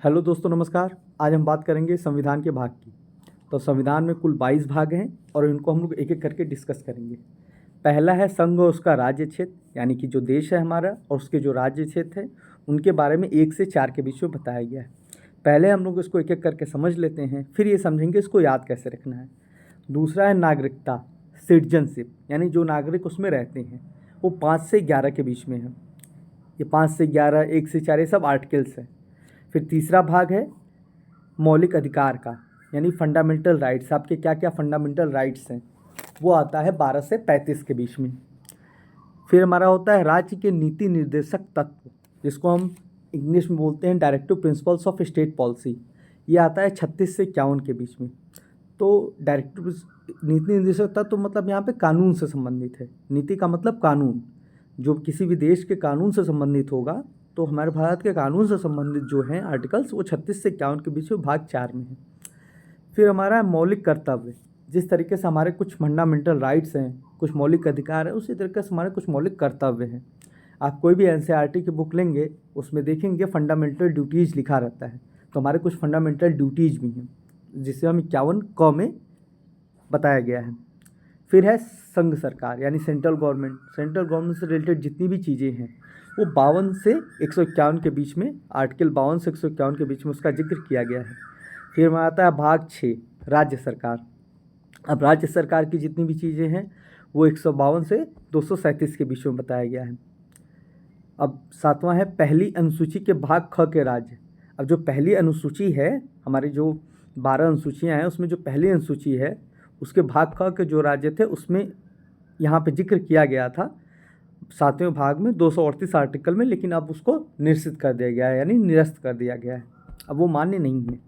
Hello दोस्तों, नमस्कार। आज हम बात करेंगे संविधान के भाग की। तो संविधान में कुल 22 भाग हैं और इनको हम लोग एक एक करके डिस्कस करेंगे। पहला है संघ और उसका राज्य क्षेत्र, यानी कि जो देश है हमारा और उसके जो राज्य क्षेत्र है उनके बारे में 1 से 4 के बीच में बताया गया है। पहले हम लोग इसको एक एक करके समझ लेते हैं, फिर ये समझेंगे इसको याद कैसे रखना है। दूसरा है नागरिकता, सिटीजनशिप, यानी जो नागरिक उसमें रहते हैं वो 5 से 11 के बीच में है। ये 5 से 11, 1 से 4 ये सब आर्टिकल्स हैं। फिर तीसरा भाग है मौलिक अधिकार का, यानी फंडामेंटल राइट्स। आपके क्या क्या फंडामेंटल राइट्स हैं वो आता है 12 से 35 के बीच में। फिर हमारा होता है राज्य के नीति निर्देशक तत्व, जिसको हम इंग्लिश में बोलते हैं directive principles of state policy. ये आता है 36 से 51 के बीच में। तो डायरेक्टिव नीति निर्देशक तत्व तो मतलब यहाँ पे कानून से संबंधित है। नीति का मतलब कानून, जो किसी भी देश के कानून से संबंधित होगा। तो हमारे भारत के कानून से संबंधित जो हैं आर्टिकल्स वो 36 से 51 के बीच में भाग 4 में है। फिर हमारा मौलिक कर्तव्य, जिस तरीके से हमारे कुछ फंडामेंटल राइट्स हैं, कुछ मौलिक अधिकार है, उसी तरीके से हमारे कुछ मौलिक कर्तव्य हैं। आप कोई भी एनसीईआरटी की बुक लेंगे उसमें देखेंगे फंडामेंटल ड्यूटीज़ लिखा रहता है। तो हमारे कुछ फंडामेंटल ड्यूटीज़ भी हैं जिसे हम 51 क में बताया गया है। फिर है संघ सरकार, यानी सेंट्रल गवर्नमेंट। सेंट्रल गवर्नमेंट से रिलेटेड जितनी भी चीज़ें हैं वो 52 से 151 के बीच में, आर्टिकल 52 से 151 के बीच में उसका जिक्र किया गया है। फिर में आता है भाग 6, राज्य सरकार। अब राज्य सरकार की जितनी भी चीज़ें हैं वो 152 से 237 के बीच में बताया गया है। अब 7वां है पहली अनुसूची के भाग ख के राज्य। अब जो पहली अनुसूची है, हमारी जो 12 अनुसूचियाँ हैं उसमें जो पहली अनुसूची है उसके भाग ख के जो राज्य थे उसमें यहाँ पे जिक्र किया गया था 7वें भाग में 238 आर्टिकल में, लेकिन अब उसको निरसित कर दिया गया है, यानी निरस्त कर दिया गया है। अब वो मान्य नहीं है।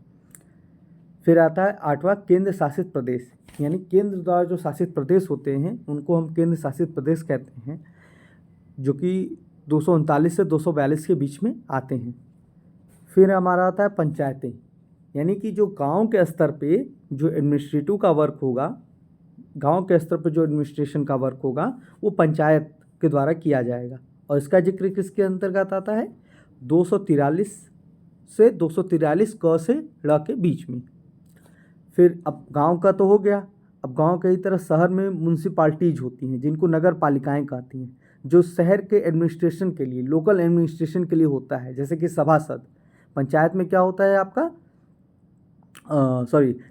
फिर आता है 8वां केंद्र शासित प्रदेश, यानी केंद्र द्वारा जो शासित प्रदेश होते हैं उनको हम केंद्र शासित प्रदेश कहते हैं, जो कि 239 से 242 के बीच में आते हैं। फिर हमारा आता है पंचायतें, यानी कि जो गांव के स्तर पे जो एडमिनिस्ट्रेटिव का वर्क होगा, गांव के स्तर पर जो एडमिनिस्ट्रेशन का वर्क होगा वो पंचायत के द्वारा किया जाएगा। और इसका जिक्र किसके अंतर्गत आता है? 243 से 243 क से ड़ के बीच में। फिर अब गांव का तो हो गया। अब गांव की तरह शहर में म्यूनसिपाल्टीज होती हैं जिनको नगर पालिकाएँ कहती हैं, जो शहर के एडमिनिस्ट्रेशन के लिए, लोकल एडमिनिस्ट्रेशन के लिए होता है, जैसे कि सभासद। पंचायत में क्या होता है आपका,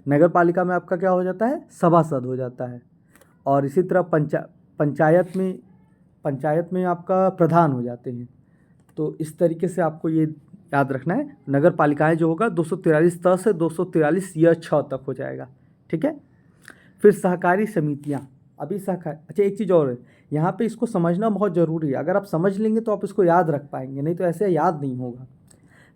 नगर पालिका में आपका क्या हो जाता है? सभासद हो जाता है। और इसी तरह पंचायत में आपका प्रधान हो जाते हैं। तो इस तरीके से आपको ये याद रखना है। नगर पालिकाएँ जो होगा 243 त से 243 य छ तक हो जाएगा। ठीक है। फिर सहकारी समितियाँ। अभी अच्छा, एक चीज़ और है यहाँ पे, इसको समझना बहुत ज़रूरी है। अगर आप समझ लेंगे तो आप इसको याद रख पाएंगे, नहीं तो ऐसे याद नहीं होगा।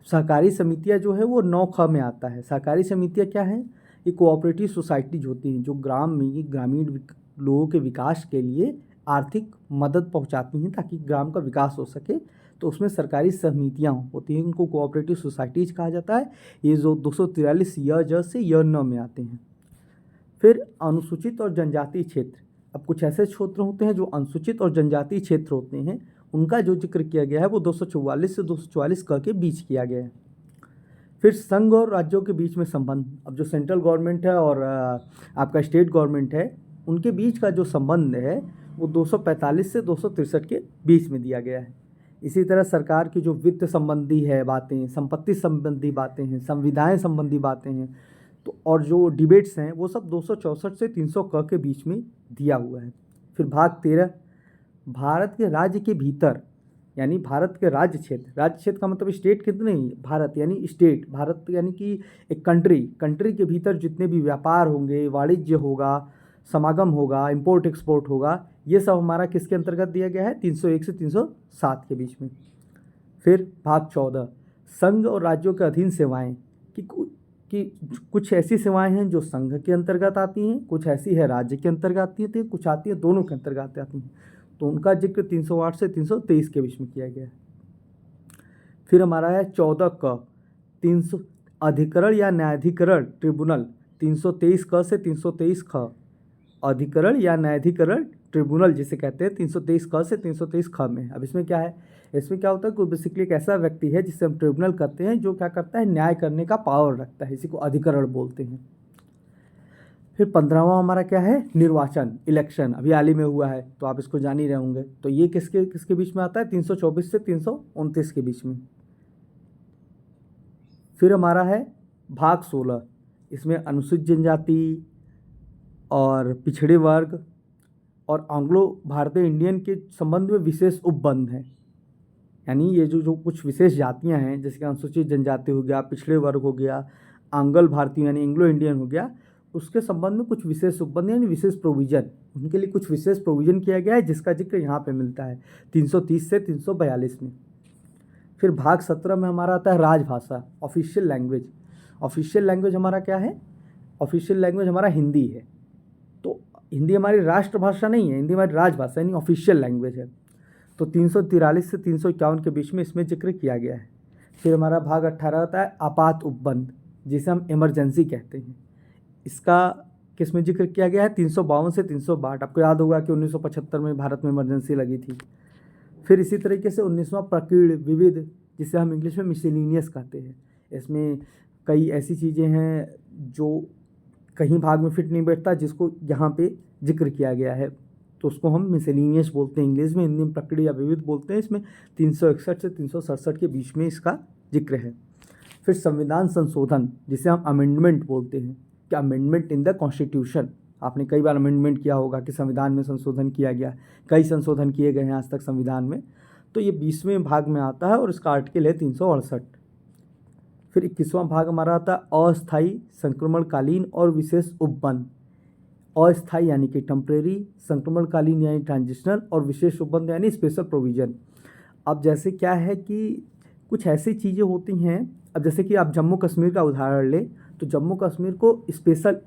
सहकारी समितियाँ जो है वो 9 ख में आता है। सहकारी समितियाँ क्या हैं? ये कोऑपरेटिव सोसाइटीज होती हैं जो ग्रामीण लोगों के विकास के लिए आर्थिक मदद पहुंचाती हैं ताकि ग्राम का विकास हो सके। तो उसमें सरकारी समितियाँ होती हैं, उनको कोऑपरेटिव सोसाइटीज कहा जाता है। ये जो 243 य ज से य न में आते हैं। फिर अनुसूचित और जनजातीय क्षेत्र। अब कुछ ऐसे क्षेत्र होते हैं जो अनुसूचित और जनजातीय क्षेत्र होते हैं, उनका जो जिक्र किया गया है वो 244 से 244 क के बीच किया गया है। फिर संघ और राज्यों के बीच में संबंध। अब जो सेंट्रल गवर्नमेंट है और आपका स्टेट गवर्नमेंट है, उनके बीच का जो संबंध है वो 245 से 263 के बीच में दिया गया है। इसी तरह सरकार की जो वित्त संबंधी है बातें, संपत्ति संबंधी बातें हैं, संविधाएं संबंधी बातें हैं, तो और जो डिबेट्स हैं वो सब 264 से 300 क के बीच में दिया हुआ है। फिर भाग 13, भारत के राज्य के भीतर, यानी भारत के राज्य क्षेत्र। राज्य क्षेत्र का मतलब स्टेट कितने नहीं, भारत यानी स्टेट, भारत यानी कि एक कंट्री के भीतर जितने भी व्यापार होंगे, वाणिज्य होगा, समागम होगा, इंपोर्ट एक्सपोर्ट होगा, ये सब हमारा किसके अंतर्गत दिया गया है? 301 से 307 के बीच में। फिर भाग 14, संघ और राज्यों के अधीन सेवाएं, कि कुछ ऐसी सेवाएं हैं जो संघ के अंतर्गत आती हैं, कुछ ऐसी है राज्य के अंतर्गत आती हैं, कुछ आती है दोनों के अंतर्गत आती हैं। तो उनका जिक्र 308 से 323 के बीच में किया गया है। फिर हमारा है 14 क, 300 अधिकरण या न्यायाधिकरण ट्रिब्यूनल, 323 क से 323 ख, अधिकरण या न्यायाधिकरण ट्रिब्यूनल जिसे कहते हैं 323 क से 323 ख में। अब इसमें क्या है, इसमें क्या होता है कि बेसिकली एक ऐसा व्यक्ति है जिसे हम ट्रिब्यूनल कहते हैं, जो क्या करता है, न्याय करने का पावर रखता है, इसी को अधिकरण बोलते हैं। फिर 15वां हमारा क्या है, निर्वाचन, इलेक्शन, अभी हाल ही में हुआ है तो आप इसको जान ही रहे होंगे। तो ये किसके किसके बीच में आता है, 324 से 329 के बीच में। फिर हमारा है भाग 16, इसमें अनुसूचित जनजाति और पिछड़े वर्ग और एंग्लो भारतीय इंडियन के संबंध में विशेष उपबंध हैं। यानी ये जो कुछ विशेष जातियां हैं, जैसे कि अनुसूचित जनजाति हो गया, पिछड़े वर्ग हो गया, आंग्ल भारतीय यानी एंग्लो इंडियन हो गया, उसके संबंध में कुछ विशेष उपबंध यानी विशेष प्रोविजन, उनके लिए कुछ विशेष प्रोविजन किया गया है, जिसका जिक्र यहाँ पे मिलता है 330 से 342 में। फिर भाग 17 में हमारा आता है राजभाषा, ऑफिशियल लैंग्वेज। ऑफिशियल लैंग्वेज हमारा क्या है, ऑफिशियल लैंग्वेज हमारा हिंदी है। तो हिंदी हमारी राष्ट्रभाषा नहीं है, हिंदी हमारी राजभाषा यानी ऑफिशियल लैंग्वेज है। तो 343 से 351 के बीच में इसमें जिक्र किया गया है। फिर हमारा भाग 18 होता है आपात उपबंध, जिसे हम इमरजेंसी कहते हैं। इसका किस में जिक्र किया गया है, 352 से 362। आपको याद होगा कि 1975 में भारत में इमरजेंसी लगी थी। फिर इसी तरीके से 19वां प्रकीर्ण विविध, जिसे हम इंग्लिश में मिसलेनियस कहते हैं। इसमें कई ऐसी चीज़ें हैं जो कहीं भाग में फिट नहीं बैठता, जिसको यहाँ पे जिक्र किया गया है, तो उसको हम मिसलेनियस बोलते हैं इंग्लिश में, हिंदी में प्रकीर्ण या विविध बोलते हैं। इसमें 361 से 367 के बीच में इसका जिक्र है। फिर संविधान संशोधन, जिसे हम अमेंडमेंट बोलते हैं, कि अमेंडमेंट इन द कॉन्स्टिट्यूशन। आपने कई बार अमेंडमेंट किया होगा कि संविधान में संशोधन किया गया, कई संशोधन किए गए हैं आज तक संविधान में। तो ये 20वें भाग में आता है और इसका आर्टिकल है 368। फिर 21वां भाग हमारा आता है अस्थायी, संक्रमणकालीन और विशेष उपबंध। अस्थायी यानी कि टेम्परेरी, संक्रमणकालीन यानी ट्रांजिशनल, और विशेष उपबंध यानी स्पेशल प्रोविज़न। अब जैसे क्या है कि कुछ ऐसी चीज़ें होती हैं, अब जैसे कि आप जम्मू कश्मीर का उदाहरण लें, तो जम्मू कश्मीर को स्पेशल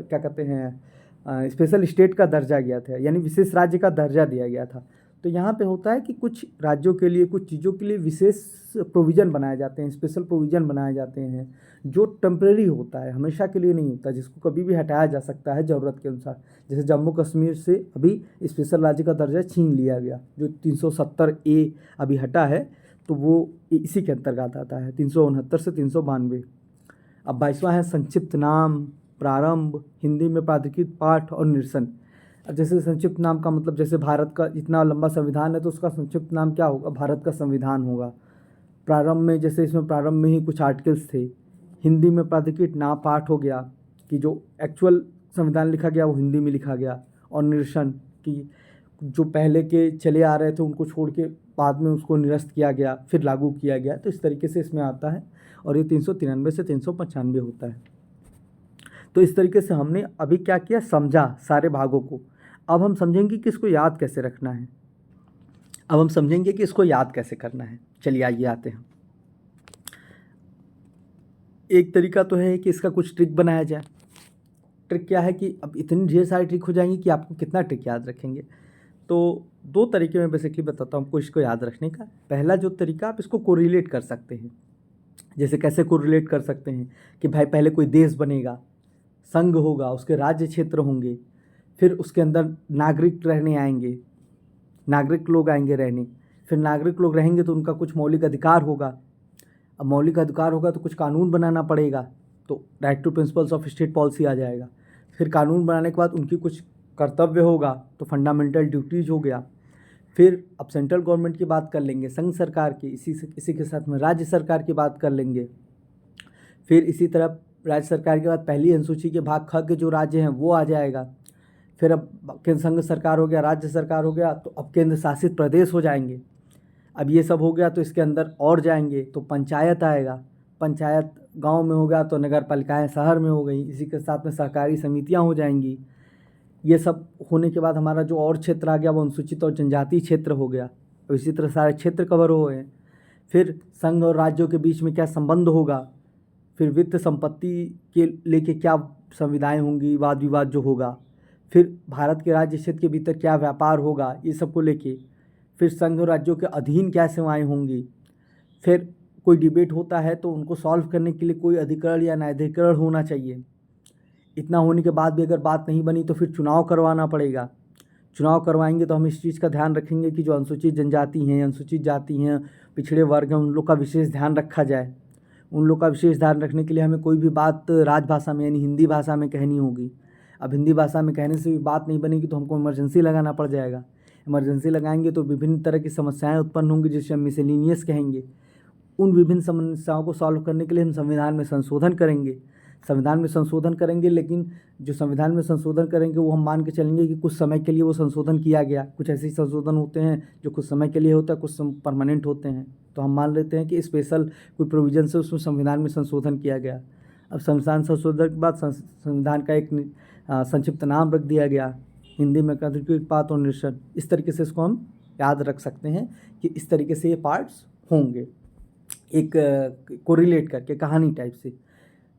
क्या कहते हैं, स्पेशल स्टेट का दर्जा दिया था, यानी विशेष राज्य का दर्जा दिया गया था। तो यहाँ पे होता है कि कुछ राज्यों के लिए, कुछ चीज़ों के लिए विशेष प्रोविज़न बनाए जाते हैं, स्पेशल प्रोविज़न बनाए जाते हैं, जो टेम्परेरी होता है, हमेशा के लिए नहीं होता, जिसको कभी भी हटाया जा सकता है ज़रूरत के अनुसार। जैसे जम्मू कश्मीर से अभी स्पेशल राज्य का दर्जा छीन लिया गया, जो 370A अभी हटा है, तो वो इसी के अंतर्गत आता है, 369 से 392। अब 22वां है संक्षिप्त नाम, प्रारंभ, हिंदी में प्राधिकृत पाठ और निरसन। अब जैसे संक्षिप्त नाम का मतलब, जैसे भारत का इतना लंबा संविधान है तो उसका संक्षिप्त नाम क्या होगा, भारत का संविधान होगा। प्रारंभ में, जैसे इसमें प्रारंभ में ही कुछ आर्टिकल्स थे, हिंदी में प्राधिकृत नाम पाठ हो गया कि जो एक्चुअल संविधान लिखा गया वो हिंदी में लिखा गया, और निरसन कि जो पहले के चले आ रहे थे उनको छोड़ के बाद में उसको निरस्त किया गया, फिर लागू किया गया। तो इस तरीके से इसमें आता है, और ये 393 से 395 होता है। तो इस तरीके से हमने अभी क्या किया, समझा सारे भागों को। अब हम समझेंगे कि इसको याद कैसे रखना है, अब हम समझेंगे कि इसको याद कैसे करना है। चलिए आइए आते हैं। एक तरीका तो है कि इसका कुछ ट्रिक बनाया जाए। ट्रिक क्या है कि अब इतनी ढेर सारी ट्रिक हो जाएंगी कि आपको कितना ट्रिक याद रखेंगे। तो 2 तरीके मैं बेसिकली बताता हूँ आपको इसको याद रखने का। पहला जो तरीका, आप इसको कोरिलेट कर सकते हैं। जैसे कैसे कोरिलेट कर सकते हैं कि भाई पहले कोई देश बनेगा, संघ होगा, उसके राज्य क्षेत्र होंगे, फिर उसके अंदर नागरिक रहने आएंगे, नागरिक लोग आएंगे रहने, फिर नागरिक लोग रहेंगे तो उनका कुछ मौलिक अधिकार होगा। अब मौलिक अधिकार होगा तो कुछ कानून बनाना पड़ेगा, तो right to principles of state policy आ जाएगा। फिर कानून बनाने के बाद उनकी कुछ कर्तव्य होगा, तो फंडामेंटल ड्यूटीज़ हो गया। फिर अब सेंट्रल गवर्नमेंट की बात कर लेंगे, संघ सरकार की, इसी के साथ में राज्य सरकार की बात कर लेंगे। फिर इसी तरह राज्य सरकार के बाद पहली अनुसूची के भाग ख के जो राज्य हैं वो आ जाएगा। फिर अब केंद्र संघ सरकार हो गया, राज्य सरकार हो गया, तो अब केंद्र शासित प्रदेश हो जाएंगे। अब ये सब हो गया तो इसके अंदर और जाएंगे तो पंचायत आएगा, पंचायत गांव में हो गया तो नगर पालिकाएँ शहर में हो गई, इसी के साथ में सहकारी समितियां हो जाएंगी। ये सब होने के बाद हमारा जो और क्षेत्र आ गया वो अनुसूचित और जनजातीय क्षेत्र हो गया, और इसी तरह सारे क्षेत्र कवर हो गए। फिर संघ और राज्यों के बीच में क्या संबंध होगा, फिर वित्त संपत्ति के लेके क्या संविधाएं होंगी, वाद विवाद जो होगा, फिर भारत के राज्य क्षेत्र के भीतर क्या व्यापार होगा, ये सब को लेके, फिर संघ और राज्यों के अधीन क्या सेवाएं होंगी। फिर कोई डिबेट होता है तो उनको सॉल्व करने के लिए कोई अधिकरण या न्यायाधिकरण होना चाहिए। इतना होने के बाद भी अगर बात नहीं बनी तो फिर चुनाव करवाना पड़ेगा। चुनाव करवाएंगे तो हम इस चीज़ का ध्यान रखेंगे कि जो अनुसूचित जनजाति हैं, अनुसूचित जाति हैं, पिछड़े वर्ग हैं, उन लोग का विशेष ध्यान रखा जाए। उन लोग का विशेष ध्यान रखने के लिए हमें कोई भी बात राजभाषा में यानी हिंदी भाषा में कहनी होगी। अब हिंदी भाषा में कहने से भी बात नहीं बनेगी तो हमको इमरजेंसी लगाना पड़ जाएगा। इमरजेंसी लगाएंगे तो विभिन्न तरह की समस्याएं उत्पन्न होंगी जिसे हम मिसलेनियस कहेंगे। उन विभिन्न समस्याओं को सॉल्व करने के लिए हम संविधान में संशोधन करेंगे। संविधान में संशोधन करेंगे, लेकिन जो संविधान में संशोधन करेंगे वो हम मान के चलेंगे कि कुछ समय के लिए वो संशोधन किया गया। कुछ ऐसे संशोधन होते हैं जो कुछ समय के लिए होता है, कुछ परमानेंट होते हैं। तो हम मान लेते हैं कि स्पेशल कोई प्रोविजन से उसमें संविधान में संशोधन किया गया। अब संविधान संशोधन के बाद संविधान का एक संक्षिप्त नाम रख दिया गया, हिंदी में पात और निरसन। इस तरीके से इसको हम याद रख सकते हैं कि इस तरीके से ये पार्ट्स होंगे, एक कोरिलेट करके कहानी टाइप से।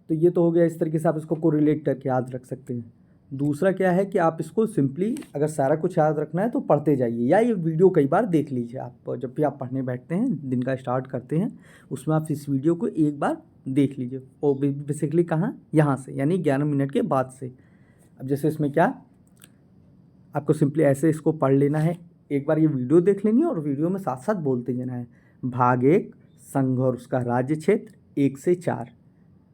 तो ये तो हो गया, इस तरीके से आप इसको कोरिलेट करके याद रख सकते हैं। दूसरा क्या है कि आप इसको सिंपली अगर सारा कुछ याद रखना है तो पढ़ते जाइए, या ये वीडियो कई बार देख लीजिए। आप जब भी आप पढ़ने बैठते हैं, दिन का स्टार्ट करते हैं, उसमें आप इस वीडियो को एक बार देख लीजिए। और बेसिकली कहाँ, यहाँ से, यानी 11 मिनट के बाद से। अब जैसे इसमें क्या, आपको सिंपली ऐसे इसको पढ़ लेना है, एक बार ये वीडियो देख लेनी है और वीडियो में साथ साथ बोलते जाना है। भाग 1 संघ और उसका राज्य क्षेत्र 1 से 4।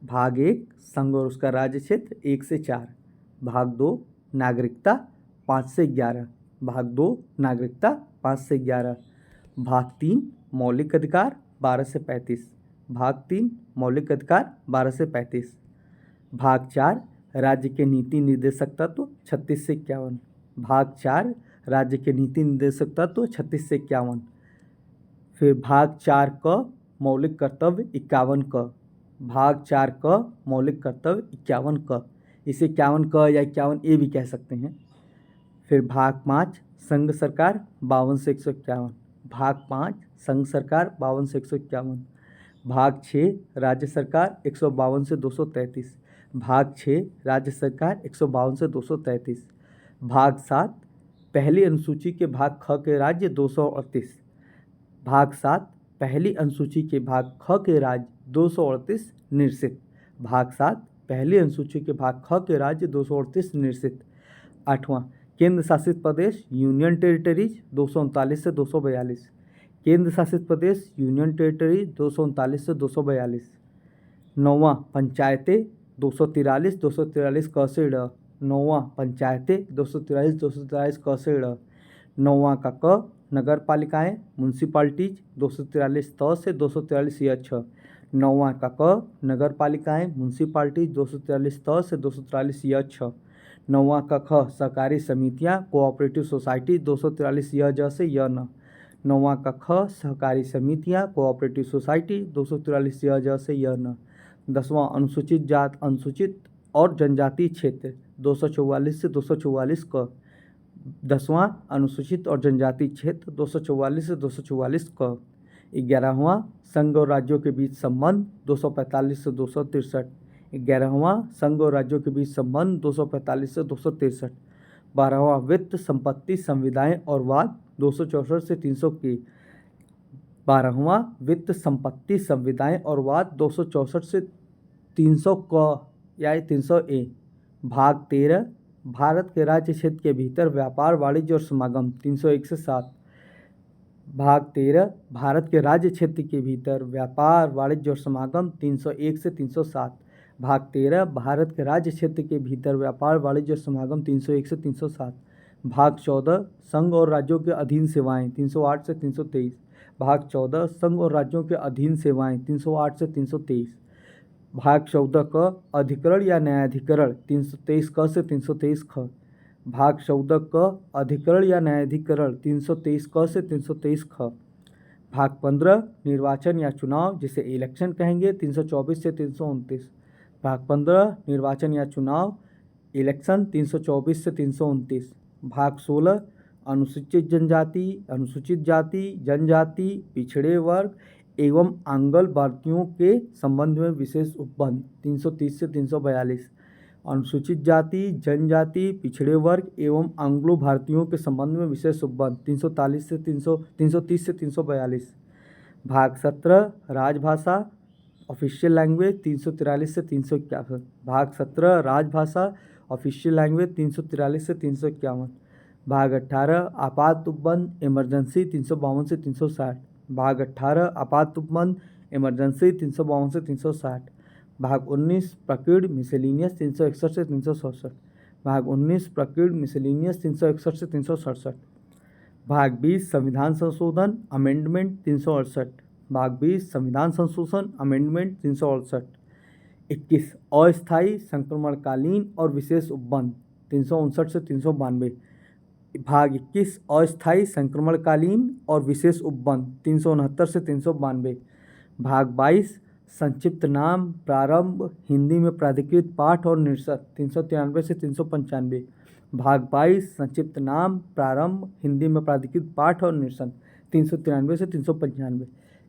भाग 1 संघ और उसका राज्य क्षेत्र 1 से 4। भाग 2 नागरिकता 5 से 11। भाग 2 नागरिकता 5 से 11। भाग 3 मौलिक अधिकार 12 से 35। भाग 3 मौलिक अधिकार 12 से 35। भाग 4 राज्य के नीति निर्देशक तत्व 36 से 51। भाग 4 राज्य के नीति निर्देशक तत्व 36 से 51। फिर भाग 4 क मौलिक कर्तव्य 51 क। भाग 4 क मौलिक कर्तव्य 51 क, इसे 51 क या 51 ए भी कह सकते हैं। फिर भाग 5 संघ सरकार 52 से 151। भाग 5 संघ सरकार 52 से 151। भाग 6 राज्य सरकार 152 से 233। भाग 6 राज्य सरकार 152 से 233। भाग 7 पहली अनुसूची के भाग ख के राज्य 238। भाग 7 पहली अनुसूची के भाग ख के राज्य 238 निरसित। भाग 7 पहली अनुसूची के भाग ख के राज्य 238 निरसित। 8वां केंद्र शासित प्रदेश यूनियन टेरिटरीज 239 से 242। केंद्र शासित प्रदेश यूनियन टेरिटरीज 239 से 242। 9वां पंचायतें 243 क से ड़। 9वां पंचायतें 243 क से ड़। 9वां का क नगर पालिकाएँ म्यूनसिपाल्टीज 243 त से 243 य छ। 9वां का क नगर पालिकाएँ म्यूनसिपाल्टीज 243 त से 243 य छ। 9वां का ख सहकारी समितियाँ कोऑपरेटिव सोसाइटी 243 य ज से य न। 9वां का ख सहकारी समितियाँ कोऑपरेटिव सोसाइटी 243 य ज से य न। 10वां अनुसूचित जात अनुसूचित और जनजाति क्षेत्र 244 से 244 क। 10वां अनुसूचित और जनजाति क्षेत्र 244 से 244 क। 11वां संघ और राज्यों के बीच संबंध 245 से 263। 11वां संघ और राज्यों के बीच संबंध 245 से 263। 12वां वित्त संपत्ति संविदाएं और वाद 264 से 300 की। 12वां वित्त संपत्ति संविदाएं और वाद 264 से 300 क या 300 ए। भाग 13 भारत के राज्य क्षेत्र के भीतर व्यापार वाणिज्य और समागम 301 से 7। भाग 13 भारत के राज्य क्षेत्र के भीतर व्यापार वाणिज्य और समागम 301 से 307। भाग 13 भारत के राज्य क्षेत्र के भीतर व्यापार वाणिज्य और समागम 301 से 307। भाग 14 संघ और राज्यों के अधीन सेवाएं 308 से 323। भाग 14 संघ और राज्यों के अधीन सेवाएं 308 से 323। भाग 14 क अधिकरण या न्यायाधिकरण 323 क से 323 ख। भाग 14 क अधिकरण या न्यायाधिकरण 323 क से 323 ख। भाग 15 निर्वाचन या चुनाव जिसे इलेक्शन कहेंगे 324 से 329। भाग 15 निर्वाचन या चुनाव इलेक्शन 324 से 329। भाग 16 अनुसूचित जनजाति अनुसूचित जाति जनजाति पिछड़े वर्ग एवं आंग्ल भारतीयों के संबंध में विशेष उपबंध 330 से 342। अनुसूचित जाति जनजाति पिछड़े वर्ग एवं आंग्लो भारतीयों के संबंध में विशेष उपबंध 330 से 342। भाग 17 राजभाषा ऑफिशियल लैंग्वेज 343 से 351। भाग 17 राजभाषा ऑफिशियल लैंग्वेज 343 से 351। भाग 18 आपात उपबंध इमरजेंसी 352 से 360। भाग 18 आपात उपबंध इमरजेंसी 352 से 360। भाग 19 प्रकीर्ण मिसेलिनियस 361 से 367। भाग 19 प्रकीर्ण मिसेलिनियस 361 से 367। भाग 20 संविधान संशोधन अमेंडमेंट 368। भाग 20 संविधान संशोधन अमेंडमेंट 368। 21 अस्थायी संक्रमणकालीन और विशेष उपबंध 359 से 392। भाग 21 अस्थायी संक्रमणकालीन और विशेष उपबंध 369 से 392। भाग 22 संक्षिप्त नाम प्रारंभ हिंदी में प्राधिकृत पाठ और निरसत 393 से 395। भाग 22 संक्षिप्त नाम प्रारंभ हिंदी में प्राधिकृत पाठ और निरसन 393 से 395।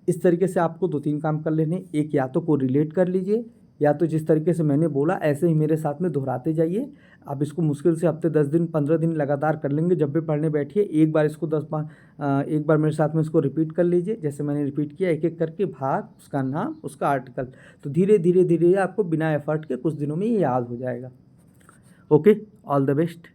इस तरीके से आपको 2-3 काम कर लेने। एक या तो को रिलेट कर लीजिए या तो जिस तरीके से मैंने बोला ऐसे ही मेरे साथ में दोहराते जाइए। आप इसको मुश्किल से हफ्ते 10 दिन 15 दिन लगातार कर लेंगे। जब भी पढ़ने बैठिए एक बार इसको एक बार मेरे साथ में इसको रिपीट कर लीजिए जैसे मैंने रिपीट किया, एक एक करके भाग, उसका नाम, उसका आर्टिकल। तो धीरे धीरे धीरे आपको बिना एफर्ट के कुछ दिनों में ये याद हो जाएगा। Okay, all the best.